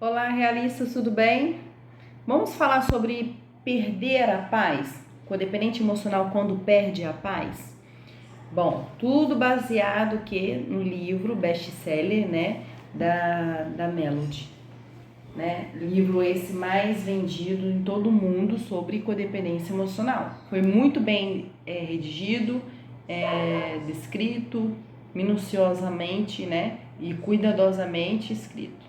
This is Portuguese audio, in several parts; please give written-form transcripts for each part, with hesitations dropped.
Olá, realistas, tudo bem? Vamos falar sobre perder a paz, codependente emocional quando perde a paz? Bom, tudo baseado no livro best-seller, né, da Melody, né? Livro esse mais vendido em todo o mundo sobre codependência emocional. Foi muito bem redigido, descrito minuciosamente, né, e cuidadosamente escrito.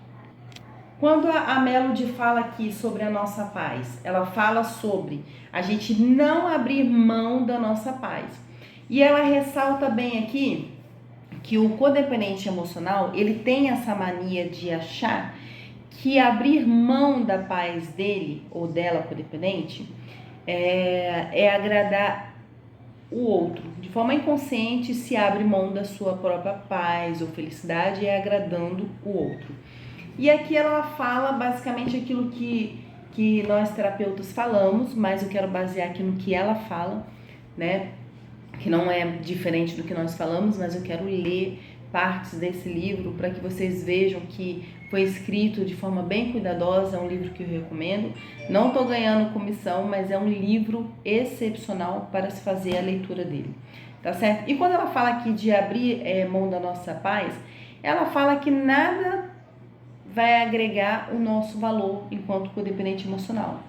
Quando a Melody fala aqui sobre a nossa paz, ela fala sobre a gente não abrir mão da nossa paz. E ela ressalta bem aqui que o codependente emocional, ele tem essa mania de achar que abrir mão da paz dele ou dela codependente é agradar o outro. De forma inconsciente, se abre mão da sua própria paz ou felicidade agradando o outro. E aqui ela fala basicamente aquilo que nós terapeutas falamos, mas eu quero basear aqui no que ela fala, né? Que não é diferente do que nós falamos, mas eu quero ler partes desse livro para que vocês vejam que foi escrito de forma bem cuidadosa, é um livro que eu recomendo. Não estou ganhando comissão, mas é um livro excepcional para se fazer a leitura dele, tá certo? E quando ela fala aqui de abrir mão da nossa paz, ela fala que nada vai agregar o nosso valor enquanto codependente emocional.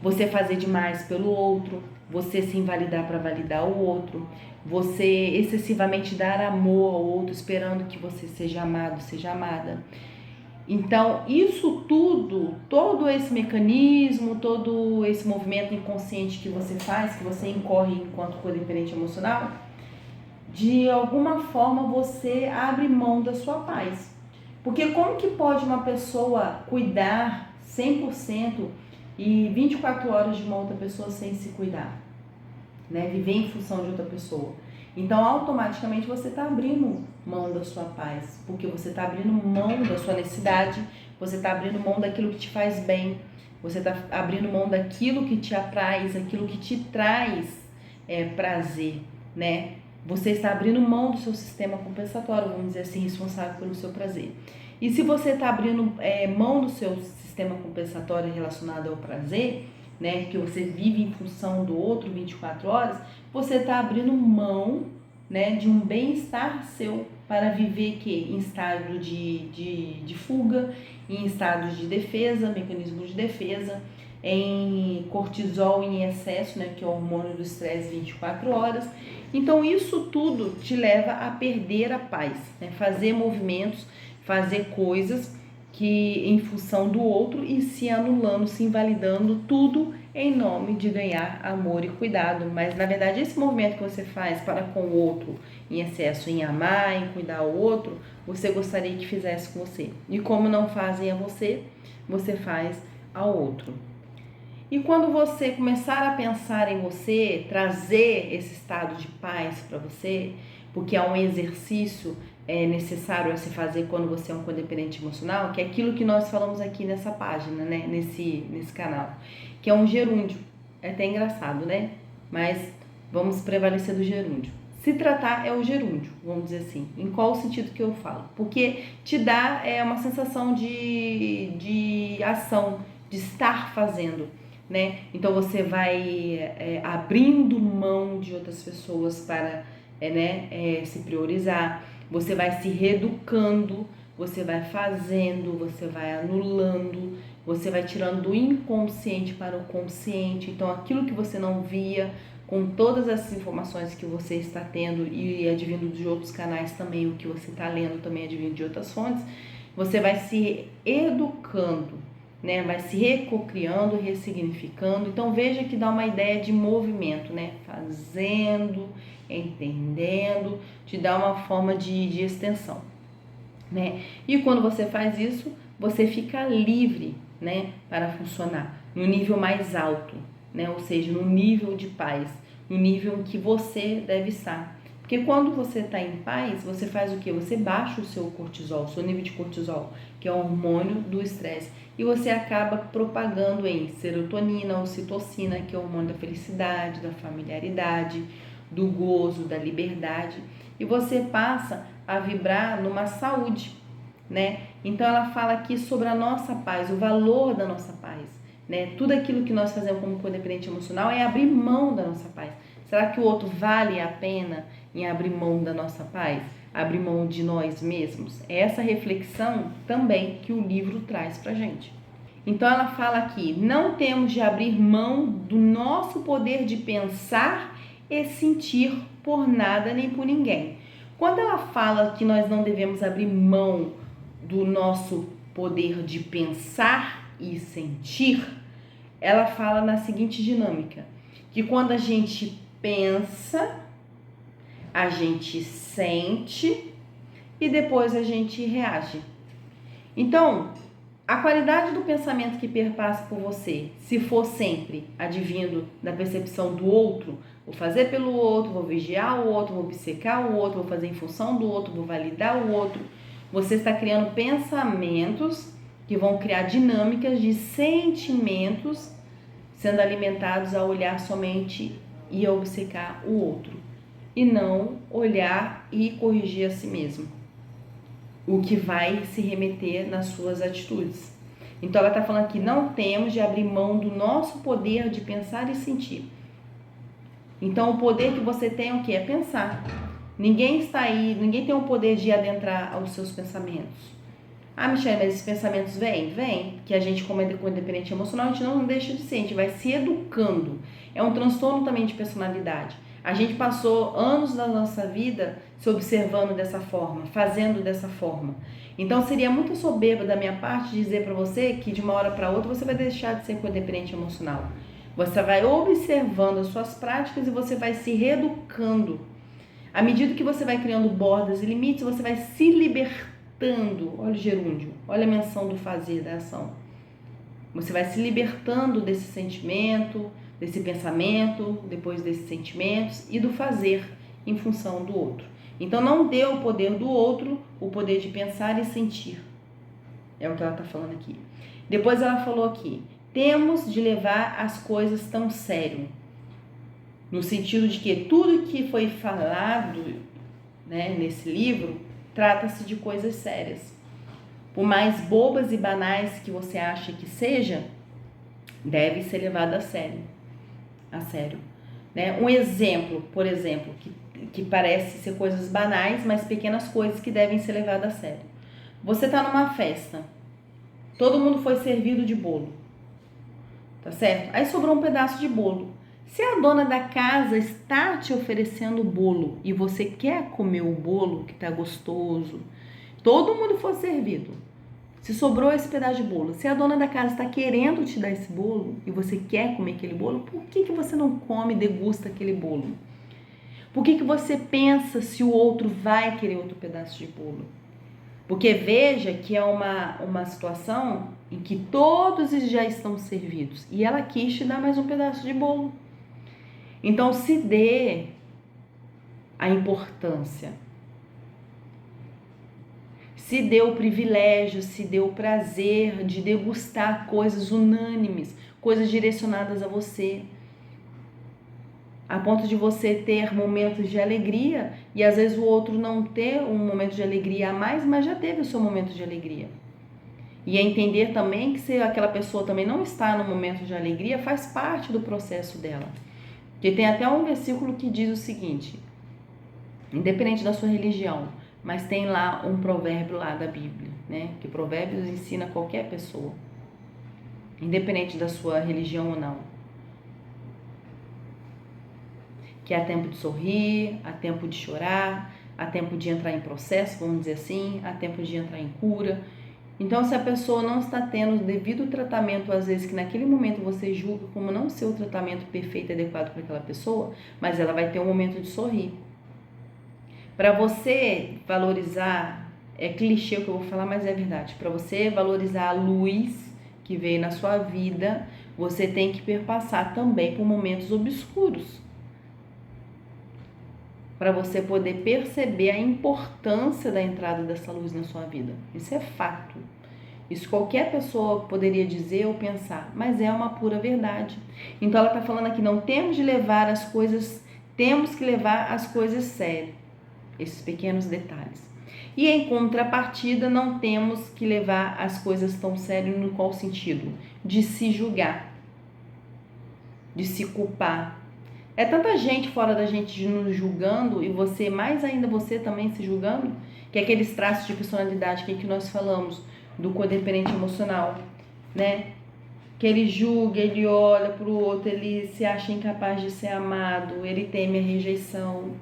Você fazer demais pelo outro, você se invalidar para validar o outro, você excessivamente dar amor ao outro esperando que você seja amado, seja amada. Então, isso tudo, todo esse mecanismo, todo esse movimento inconsciente que você faz, que você incorre enquanto codependente emocional, de alguma forma você abre mão da sua paz. Porque como que pode uma pessoa cuidar 100% e 24 horas de uma outra pessoa sem se cuidar? Né? Viver em função de outra pessoa. Então, automaticamente você está abrindo mão da sua paz, porque você está abrindo mão da sua necessidade, você está abrindo mão daquilo que te faz bem, você está abrindo mão daquilo que te apraz, aquilo que te traz prazer, né? Você está abrindo mão do seu sistema compensatório, vamos dizer assim, responsável pelo seu prazer. E se você está abrindo mão do seu sistema compensatório relacionado ao prazer, né, que você vive em função do outro 24 horas, você está abrindo mão, né, de um bem-estar seu para viver em estágio de fuga, em estágios de defesa, mecanismo de defesa, em cortisol em excesso, né, que é o hormônio do estresse 24 horas. Então isso tudo te leva a perder a paz, né, fazer movimentos, fazer coisas que em função do outro e se anulando, se invalidando, tudo em nome de ganhar amor e cuidado. Mas na verdade esse movimento que você faz para com o outro em excesso, em amar, em cuidar o outro, você gostaria que fizesse com você. E como não fazem a você, você faz ao outro. E quando você começar a pensar em você, trazer esse estado de paz para você, porque é um exercício necessário a se fazer quando você é um codependente emocional, que é aquilo que nós falamos aqui nessa página, né, nesse canal, que é um gerúndio. É até engraçado, né? Mas vamos prevalecer do gerúndio. Se tratar é o gerúndio, vamos dizer assim. Em qual sentido que eu falo? Porque te dá uma sensação de ação, de estar fazendo, né? Então você vai abrindo mão de outras pessoas para se priorizar, você vai se reeducando, você vai fazendo, você vai anulando, você vai tirando do inconsciente para o consciente. Então aquilo que você não via, com todas essas informações que você está tendo e advindo de outros canais também, o que você está lendo também advindo de outras fontes, você vai se educando, né? Vai se recocriando, ressignificando. Então veja que dá uma ideia de movimento, né? Fazendo, entendendo, te dá uma forma de extensão, né? E quando você faz isso, você fica livre, né? Para funcionar no nível mais alto, né? Ou seja, no nível de paz, no nível em que você deve estar. Porque quando você está em paz, você faz o quê? Você baixa o seu cortisol, o seu nível de cortisol, que é o hormônio do estresse, e você acaba propagando em serotonina, ocitocina, que é o hormônio da felicidade, da familiaridade, do gozo, da liberdade, e você passa a vibrar numa saúde, né? Então ela fala aqui sobre a nossa paz, o valor da nossa paz, né? Tudo aquilo que nós fazemos como codependente emocional é abrir mão da nossa paz. Será que o outro vale a pena em abrir mão da nossa paz? Abrir mão de nós mesmos? É essa reflexão também que o livro traz pra gente. Então ela fala aqui, não temos de abrir mão do nosso poder de pensar e sentir por nada nem por ninguém. Quando ela fala que nós não devemos abrir mão do nosso poder de pensar e sentir, ela fala na seguinte dinâmica, que quando a gente pensa, a gente sente e depois a gente reage. Então, a qualidade do pensamento que perpassa por você, se for sempre advindo da percepção do outro, vou fazer pelo outro, vou vigiar o outro, vou obcecar o outro, vou fazer em função do outro, vou validar o outro, você está criando pensamentos que vão criar dinâmicas de sentimentos sendo alimentados a olhar somente e a obcecar o outro, e não olhar e corrigir a si mesmo, o que vai se remeter nas suas atitudes. Então ela está falando aqui, não temos de abrir mão do nosso poder de pensar e sentir. Então o poder que você tem é o que? É pensar. Ninguém está aí, ninguém tem o poder de adentrar aos seus pensamentos. Ah, Michelle, mas esses pensamentos vêm? Vêm. Que a gente, como é dependente emocional, a gente não deixa de ser, a gente vai se educando. É um transtorno também de personalidade. A gente passou anos da nossa vida se observando dessa forma, fazendo dessa forma. Então seria muito soberba da minha parte dizer para você que de uma hora para outra você vai deixar de ser codependente emocional. Você vai observando as suas práticas e você vai se reeducando. À medida que você vai criando bordas e limites, você vai se libertando. Olha o gerúndio, olha a menção do fazer, da ação. Você vai se libertando desse sentimento, desse pensamento, depois desses sentimentos e do fazer em função do outro. Então não dê ao poder do outro o poder de pensar e sentir. É o que ela está falando aqui. Depois ela falou aqui, temos de levar as coisas tão sério. No sentido de que tudo que foi falado, né, nesse livro, trata-se de coisas sérias. Por mais bobas e banais que você ache que seja, deve ser levado a sério. Né? Um exemplo, por exemplo, que parece ser coisas banais, mas pequenas coisas que devem ser levadas a sério. Você está numa festa, todo mundo foi servido de bolo, tá certo? Aí sobrou um pedaço de bolo. Se a dona da casa está te oferecendo o bolo e você quer comer o bolo que está gostoso, todo mundo foi servido. Se sobrou esse pedaço de bolo, se a dona da casa está querendo te dar esse bolo e você quer comer aquele bolo, por que você não come e degusta aquele bolo? Por que você pensa se o outro vai querer outro pedaço de bolo? Porque veja que é uma situação em que todos já estão servidos e ela quis te dar mais um pedaço de bolo. Então se dê a importância. Se dê o privilégio, se dê o prazer de degustar coisas unânimes, coisas direcionadas a você, a ponto de você ter momentos de alegria e às vezes o outro não ter um momento de alegria a mais, mas já teve o seu momento de alegria. E é entender também que se aquela pessoa também não está no momento de alegria, faz parte do processo dela. Porque tem até um versículo que diz o seguinte, independente da sua religião, mas tem lá um provérbio lá da Bíblia, né? Que provérbios ensina qualquer pessoa, independente da sua religião ou não. Que há tempo de sorrir, há tempo de chorar, há tempo de entrar em processo, vamos dizer assim, há tempo de entrar em cura. Então, se a pessoa não está tendo o devido tratamento, às vezes que naquele momento você julga como não ser o tratamento perfeito e adequado para aquela pessoa, mas ela vai ter um momento de sorrir. Para você valorizar, é clichê o que eu vou falar, mas é verdade. Para você valorizar a luz que veio na sua vida, você tem que perpassar também por momentos obscuros. Para você poder perceber a importância da entrada dessa luz na sua vida. Isso é fato. Isso qualquer pessoa poderia dizer ou pensar, mas é uma pura verdade. Então ela está falando aqui, não temos de levar as coisas, temos que levar as coisas sérias. Esses pequenos detalhes. E em contrapartida, não temos que levar as coisas tão sério no qual sentido? De se julgar, de se culpar. É tanta gente fora da gente nos julgando e você, mais ainda você também se julgando, que é aqueles traços de personalidade que nós falamos do codependente emocional, né? Que ele julga, ele olha para o outro, ele se acha incapaz de ser amado, ele teme a rejeição.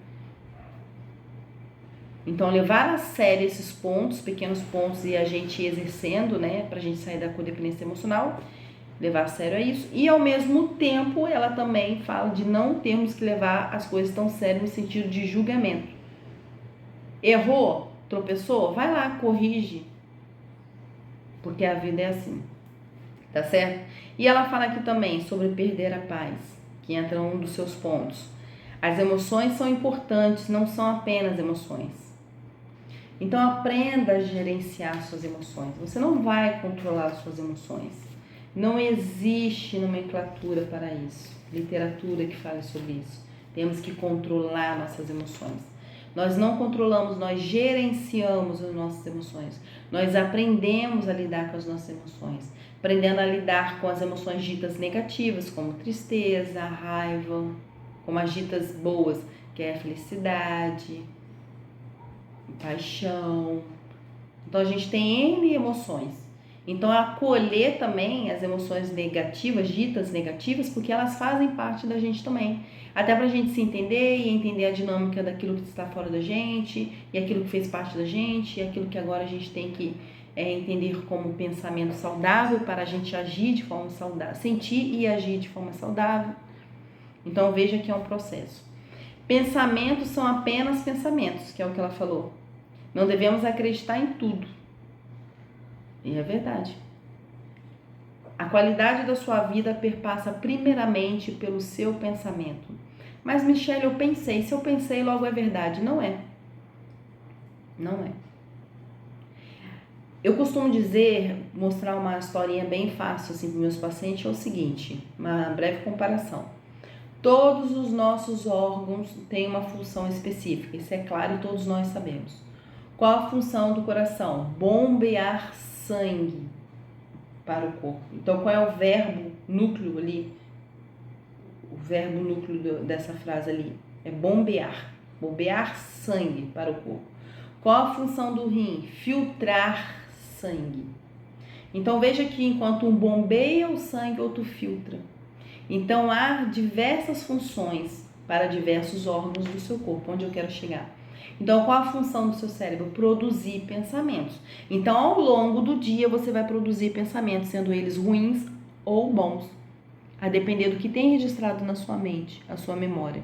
Então, levar a sério esses pontos, pequenos pontos, e a gente exercendo, né, pra gente sair da codependência emocional, levar a sério é isso. E, ao mesmo tempo, ela também fala de não termos que levar as coisas tão sérias no sentido de julgamento. Errou? Tropeçou? Vai lá, corrige. Porque a vida é assim. Tá certo? E ela fala aqui também sobre perder a paz, que entra um dos seus pontos. As emoções são importantes, não são apenas emoções. Então aprenda a gerenciar suas emoções. Você não vai controlar suas emoções. Não existe nomenclatura para isso, literatura que fale sobre isso. Temos que controlar nossas emoções. Nós não controlamos, nós gerenciamos as nossas emoções. Nós aprendemos a lidar com as nossas emoções. Aprendendo a lidar com as emoções ditas negativas, como tristeza, raiva, como as ditas boas, que é a felicidade, paixão. Então a gente tem N emoções. Então acolher também as emoções negativas, ditas negativas, porque elas fazem parte da gente também. Até pra gente se entender e entender a dinâmica daquilo que está fora da gente, e aquilo que fez parte da gente, e aquilo que agora a gente tem que entender como pensamento saudável para a gente agir de forma saudável, sentir e agir de forma saudável. Então veja que é um processo. Pensamentos são apenas pensamentos, que é o que ela falou. Não devemos acreditar em tudo. E é verdade. A qualidade da sua vida perpassa primeiramente pelo seu pensamento. Mas, Michele, eu pensei. Se eu pensei, logo é verdade. Não é. Não é. Eu costumo dizer, mostrar uma historinha bem fácil assim para meus pacientes, é o seguinte, uma breve comparação. Todos os nossos órgãos têm uma função específica, isso é claro e todos nós sabemos. Qual a função do coração? Bombear sangue para o corpo. Então, qual é o verbo núcleo ali? O verbo núcleo dessa frase ali é bombear. Bombear sangue para o corpo. Qual a função do rim? Filtrar sangue. Então, veja que enquanto um bombeia o sangue, outro filtra. Então, há diversas funções para diversos órgãos do seu corpo, onde eu quero chegar. Então, qual a função do seu cérebro? Produzir pensamentos. Então, ao longo do dia, você vai produzir pensamentos, sendo eles ruins ou bons, a depender do que tem registrado na sua mente, a sua memória.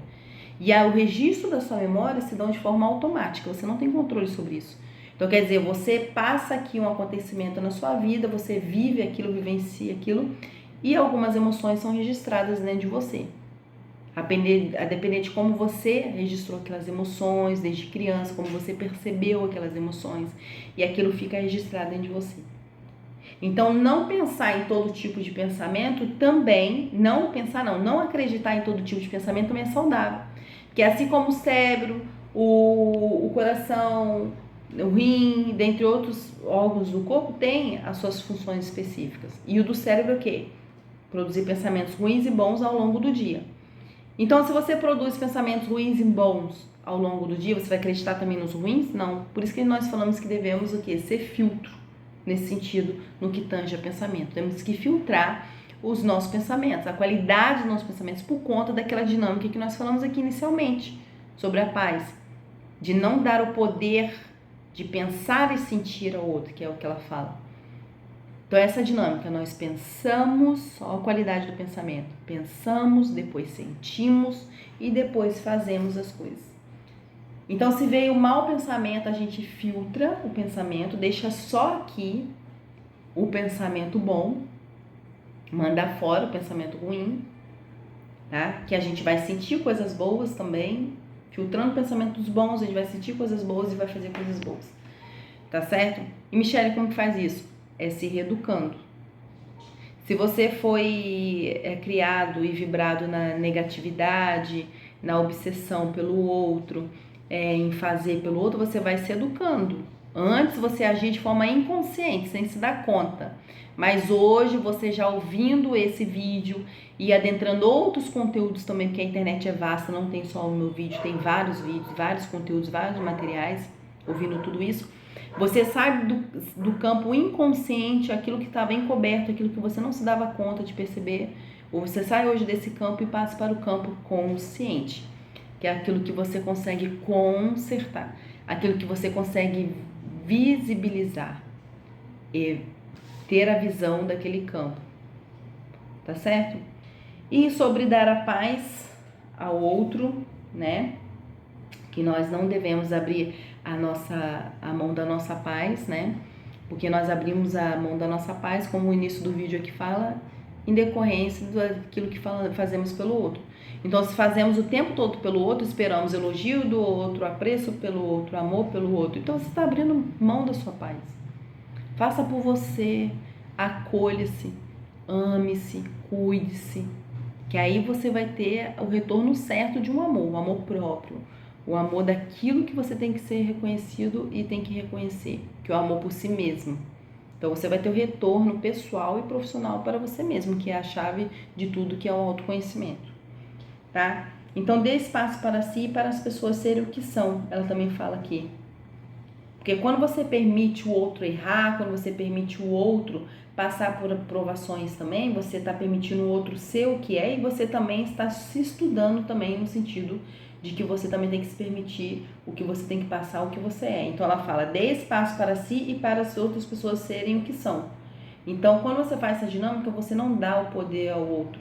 E o registro da sua memória se dá de forma automática, você não tem controle sobre isso. Então, quer dizer, você passa aqui um acontecimento na sua vida, você vive aquilo, vivencia aquilo, e algumas emoções são registradas dentro de você. A depender de como você registrou aquelas emoções desde criança, como você percebeu aquelas emoções, e aquilo fica registrado dentro de você. Então, não pensar em todo tipo de pensamento também, não acreditar em todo tipo de pensamento também é saudável. Porque assim como o cérebro, o coração, o rim, dentre outros órgãos do corpo, tem as suas funções específicas. E o do cérebro é o quê? Produzir pensamentos ruins e bons ao longo do dia. Então, se você produz pensamentos ruins e bons ao longo do dia, você vai acreditar também nos ruins? Não. Por isso que nós falamos que devemos o quê? Ser filtro nesse sentido, no que tange a pensamento. Temos que filtrar os nossos pensamentos, a qualidade dos nossos pensamentos, por conta daquela dinâmica que nós falamos aqui inicialmente, sobre a paz. De não dar o poder de pensar e sentir ao outro, que é o que ela fala. Então, essa dinâmica, nós pensamos, ó a qualidade do pensamento, pensamos, depois sentimos e depois fazemos as coisas. Então, se veio um mau pensamento, a gente filtra o pensamento, deixa só aqui o pensamento bom, manda fora o pensamento ruim, tá? Que a gente vai sentir coisas boas também, filtrando pensamentos bons, a gente vai sentir coisas boas e vai fazer coisas boas, tá certo? E Michele, como que faz isso? É se reeducando. Se você foi criado e vibrado na negatividade, na obsessão pelo outro, em fazer pelo outro, você vai se educando. Antes você agia de forma inconsciente, sem se dar conta. Mas hoje você já ouvindo esse vídeo e adentrando outros conteúdos também, porque a internet é vasta, não tem só o meu vídeo, tem vários vídeos, vários conteúdos, vários materiais, ouvindo tudo isso. Você sai do campo inconsciente, aquilo que estava encoberto, aquilo que você não se dava conta de perceber, ou você sai hoje desse campo e passa para o campo consciente, que é aquilo que você consegue consertar, aquilo que você consegue visibilizar e ter a visão daquele campo, tá certo? E sobre dar a paz ao outro, né? Que nós não devemos abrir a mão da nossa paz, né? Porque nós abrimos a mão da nossa paz, como o início do vídeo aqui fala, em decorrência daquilo que fazemos pelo outro. Então, se fazemos o tempo todo pelo outro, esperamos elogio do outro, apreço pelo outro, amor pelo outro, então você está abrindo mão da sua paz. Faça por você, acolha-se, ame-se, cuide-se, que aí você vai ter o retorno certo de um amor, o amor próprio, o amor daquilo que você tem que ser reconhecido e tem que reconhecer, que é o amor por si mesmo. Então você vai ter o retorno pessoal e profissional para você mesmo, que é a chave de tudo, que é o autoconhecimento, tá? Então dê espaço para si e para as pessoas serem o que são. Ela também fala aqui. Porque quando você permite o outro errar, quando você permite o outro passar por provações também, você está permitindo o outro ser o que é e você também está se estudando também no sentido de que você também tem que se permitir o que você tem que passar, o que você é. Então ela fala, dê espaço para si e para as outras pessoas serem o que são. Então quando você faz essa dinâmica, você não dá o poder ao outro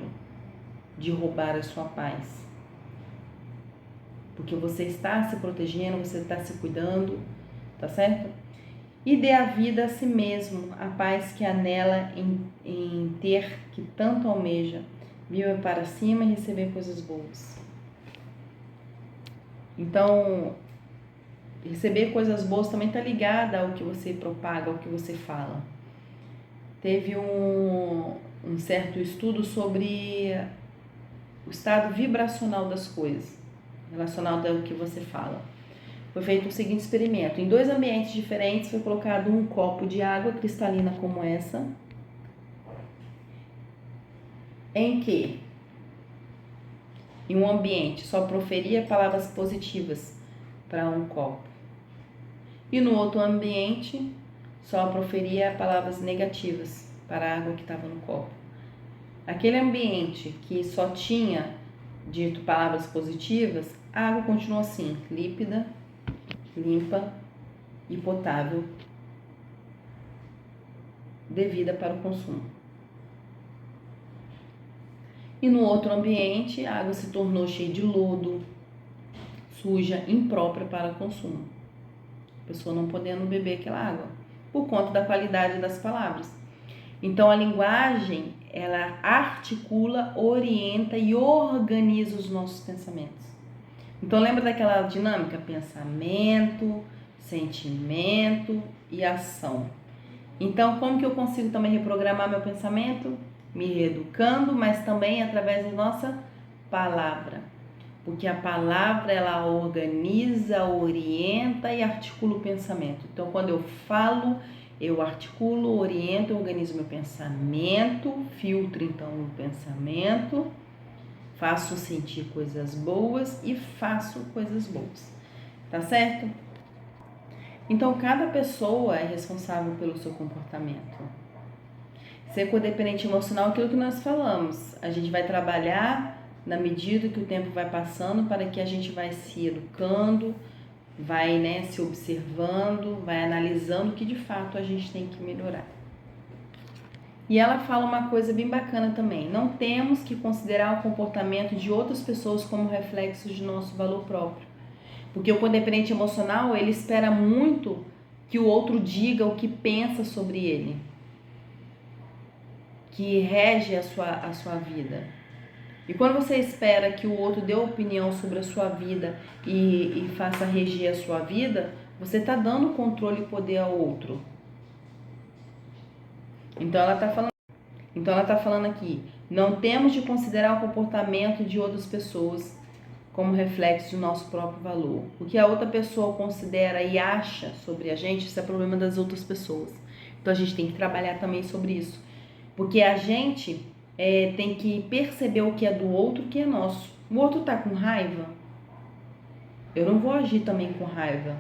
de roubar a sua paz. Porque você está se protegendo, você está se cuidando, tá certo? E dê a vida a si mesmo, a paz que anela em ter, que tanto almeja, viva para cima e receber coisas boas. Então, receber coisas boas também está ligada ao que você propaga, ao que você fala. Teve um certo estudo sobre o estado vibracional das coisas, relacionado ao que você fala. Foi feito o seguinte experimento. Em 2 ambientes diferentes foi colocado um copo de água cristalina como essa, em que em um ambiente só proferia palavras positivas para um copo. E no outro ambiente só proferia palavras negativas para a água que estava no copo. Aquele ambiente que só tinha dito palavras positivas, a água continua assim, límpida, limpa e potável, devida para o consumo. E no outro ambiente, a água se tornou cheia de lodo, suja, imprópria para consumo. A pessoa não podendo beber aquela água, por conta da qualidade das palavras. Então, a linguagem, ela articula, orienta e organiza os nossos pensamentos. Então, lembra daquela dinâmica? Pensamento, sentimento e ação. Então, como que eu consigo também reprogramar meu pensamento? Me reeducando, mas também através da nossa palavra. Porque a palavra, ela organiza, orienta e articula o pensamento. Então, quando eu falo, eu articulo, oriento, organizo meu pensamento, filtro então o pensamento, faço sentir coisas boas e faço coisas boas. Tá certo? Então, cada pessoa é responsável pelo seu comportamento. Ser codependente emocional é aquilo que nós falamos. A gente vai trabalhar na medida que o tempo vai passando para que a gente vai se educando, vai se observando, vai analisando o que de fato a gente tem que melhorar. E ela fala uma coisa bem bacana também. Não temos que considerar o comportamento de outras pessoas como reflexo de nosso valor próprio. Porque o codependente emocional, ele espera muito que o outro diga o que pensa sobre ele, que rege a sua vida. E quando você espera que o outro dê opinião sobre a sua vida e faça reger a sua vida, você está dando controle e poder ao outro. Então ela está falando aqui, não temos de considerar o comportamento de outras pessoas como reflexo do nosso próprio valor. O que a outra pessoa considera e acha sobre a gente, isso é problema das outras pessoas. Então a gente tem que trabalhar também sobre isso. Porque a gente tem que perceber o que é do outro, o que é nosso. O outro tá com raiva, eu não vou agir também com raiva.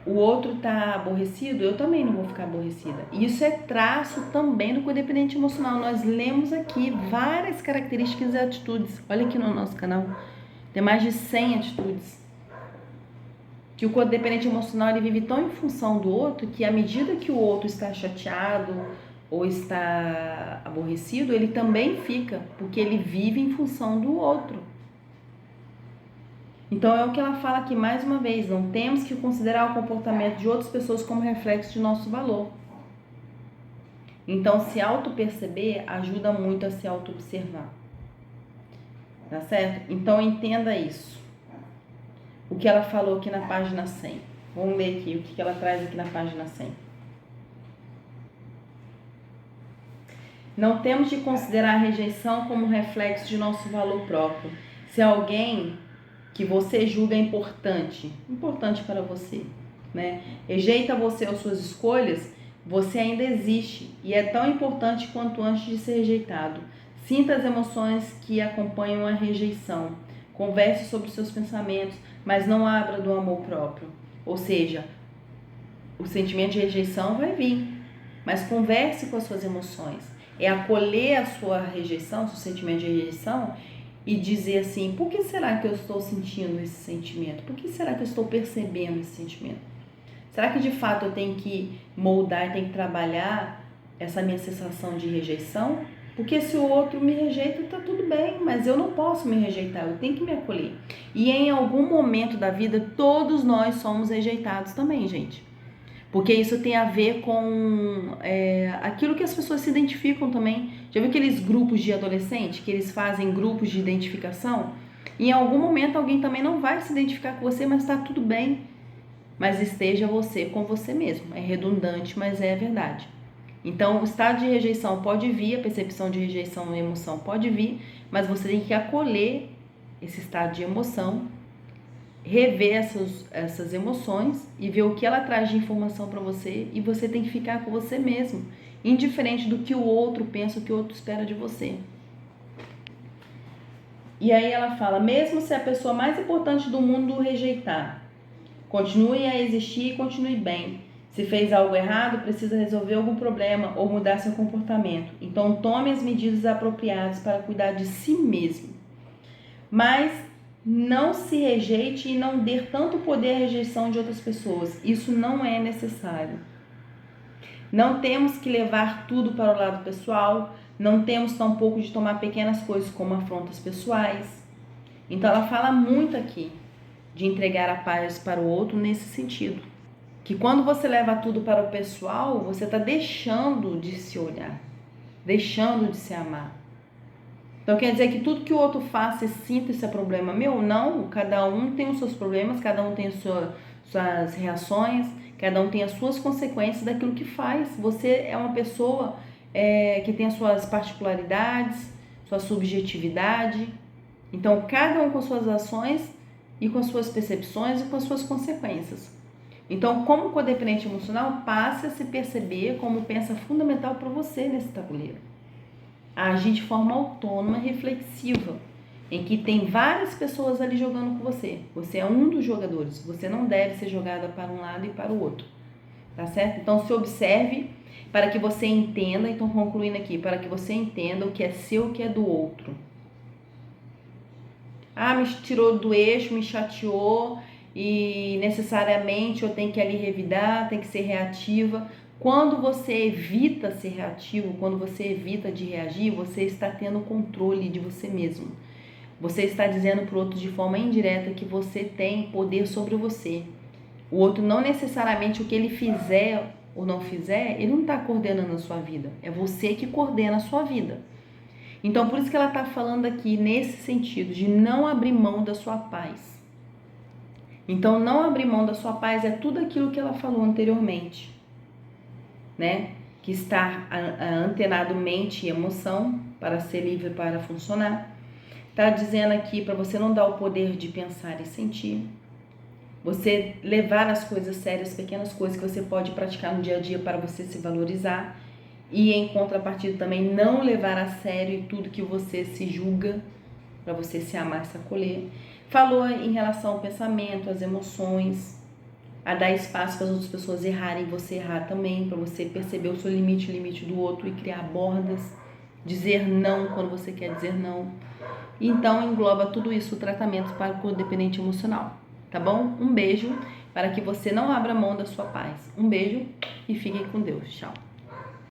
O outro tá aborrecido, eu também não vou ficar aborrecida. Isso é traço também do codependente emocional. Nós lemos aqui várias características e atitudes. Olha aqui no nosso canal, tem mais de 100 atitudes. Que o codependente emocional ele vive tão em função do outro que à medida que o outro está chateado ou está aborrecido, ele também fica, porque ele vive em função do outro. Então é o que ela fala aqui mais uma vez, não temos que considerar o comportamento de outras pessoas como reflexo de nosso valor. Então se auto-perceber ajuda muito a se auto-observar. Tá certo? Então entenda isso. O que ela falou aqui na página 100. Vamos ler aqui o que ela traz aqui na página 100. Não temos de considerar a rejeição como reflexo de nosso valor próprio. Se alguém que você julga importante para você, né, rejeita você ou suas escolhas, você ainda existe e é tão importante quanto antes de ser rejeitado. Sinta as emoções que acompanham a rejeição. Converse sobre seus pensamentos, mas não abra do amor próprio. Ou seja, o sentimento de rejeição vai vir, mas converse com as suas emoções. É acolher a sua rejeição, seu sentimento de rejeição e dizer assim, por que será que eu estou sentindo esse sentimento? Por que será que eu estou percebendo esse sentimento? Será que de fato eu tenho que moldar, tenho que trabalhar essa minha sensação de rejeição? Porque se o outro me rejeita, tá tudo bem, mas eu não posso me rejeitar, eu tenho que me acolher. E em algum momento da vida, todos nós somos rejeitados também, gente. Porque isso tem a ver com aquilo que as pessoas se identificam também. Já viu aqueles grupos de adolescente, que eles fazem grupos de identificação? E em algum momento alguém também não vai se identificar com você, mas tá tudo bem. Mas esteja você com você mesmo. É redundante, mas é verdade. Então, o estado de rejeição pode vir, a percepção de rejeição e emoção pode vir, mas você tem que acolher esse estado de emoção, rever essas emoções e ver o que ela traz de informação para você, e você tem que ficar com você mesmo, indiferente do que o outro pensa, o que o outro espera de você. E aí ela fala, mesmo se a pessoa mais importante do mundo o rejeitar, continue a existir e continue bem. Se fez algo errado, precisa resolver algum problema ou mudar seu comportamento. Então tome as medidas apropriadas para cuidar de si mesmo. Mas não se rejeite e não dê tanto poder à rejeição de outras pessoas. Isso não é necessário. Não temos que levar tudo para o lado pessoal. Não temos tampouco de tomar pequenas coisas como afrontas pessoais. Então ela fala muito aqui de entregar a paz para o outro nesse sentido. Que quando você leva tudo para o pessoal, você está deixando de se olhar, deixando de se amar. Então quer dizer que tudo que o outro faça e sinta esse é problema meu? Não, cada um tem os seus problemas, cada um tem as suas reações, cada um tem as suas consequências daquilo que faz. Você é uma pessoa que tem as suas particularidades, sua subjetividade. Então cada um com suas ações e com as suas percepções e com as suas consequências. Então, como codependente emocional, passe a se perceber como peça fundamental para você nesse tabuleiro. A agir de forma autônoma, reflexiva, em que tem várias pessoas ali jogando com você. Você é um dos jogadores, você não deve ser jogada para um lado e para o outro, tá certo? Então, se observe para que você entenda, então concluindo aqui, para que você entenda o que é seu e o que é do outro. Ah, me tirou do eixo, me chateou e necessariamente eu tenho que ali revidar, tem que ser reativa. Quando você evita ser reativo, quando você evita de reagir, você está tendo controle de você mesmo. Você está dizendo para o outro de forma indireta que você tem poder sobre você. O outro não necessariamente o que ele fizer ou não fizer, ele não está coordenando a sua vida. É você que coordena a sua vida. Então, por isso que ela está falando aqui nesse sentido, de não abrir mão da sua paz. Então, não abrir mão da sua paz é tudo aquilo que ela falou anteriormente, né? Que está antenado mente e emoção para ser livre para funcionar. Tá dizendo aqui para você não dar o poder de pensar e sentir. Você levar as coisas sérias, pequenas coisas que você pode praticar no dia a dia para você se valorizar. E em contrapartida também não levar a sério tudo que você se julga, para você se amar e se acolher. Falou em relação ao pensamento, às emoções, a dar espaço para as outras pessoas errarem, você errar também, para você perceber o seu limite, o limite do outro e criar bordas, dizer não quando você quer dizer não. Então engloba tudo isso, o tratamento para o codependente emocional, tá bom? Um beijo para que você não abra mão da sua paz. Um beijo e fiquem com Deus. Tchau.